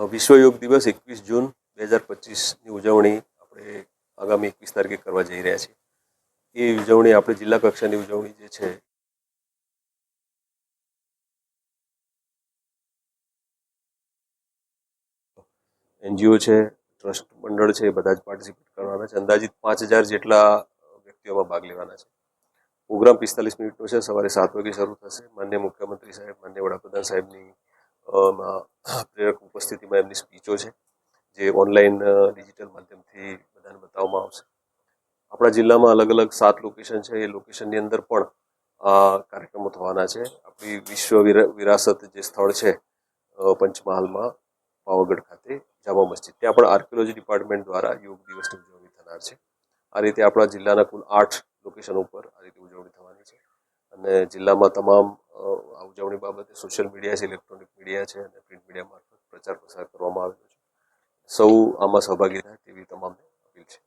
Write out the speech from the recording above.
વિશ્વ યોગ દિવસ 21 જૂન 2025ની ઉજવણી આપણે આગામી 21 તારીખે કરવા જઈ રહ્યા છીએ. એ ઉજવણી આપણે જિલ્લા કક્ષાની ઉજવણી જે છે એનજીઓ છે, ટ્રસ્ટ મંડળ છે, એ બધા જ પાર્ટિસિપેટ કરવાના છે. અંદાજિત 5000 જેટલા વ્યક્તિઓમાં ભાગ લેવાના છે. પ્રોગ્રામ 45 મિનિટનો છે. સવારે 7 વાગે શરૂ થશે. માન્ય મુખ્યમંત્રી સાહેબ, માન્ય વડાપ્રધાન સાહેબની પ્રેરક ઉપસ્થિતિમાં એમની સ્પીચો છે, જે ઓનલાઈન ડિજિટલ માધ્યમથી બધાને બતાવવામાં આવશે. આપણા જિલ્લામાં અલગ અલગ 7 લોકેશન છે. એ લોકેશનની અંદર પણ કાર્યક્રમો થવાના છે. આપણી વિશ્વ વિરાસત જે સ્થળ છે પંચમહાલમાં પાવાગઢ ખાતે જામા મસ્જિદ, ત્યાં પણ આર્કિયોલોજી ડિપાર્ટમેન્ટ દ્વારા યોગ દિવસની ઉજવણી થનાર છે. આ રીતે આપણા જિલ્લાના કુલ 8 લોકેશન ઉપર આ રીતે ઉજવણી થવાની છે. અને જિલ્લામાં તમામ આ ઉજવણી બાબતે સોશિયલ મીડિયા છે, ઇલેક્ટ્રોનિક મીડિયા છે અને પ્રિન્ટ મીડિયા મારફત પ્રચાર પ્રસાર કરવામાં આવેલો છે. સૌ આમાં સહભાગી થાય તેવી તમામને અપીલ છે.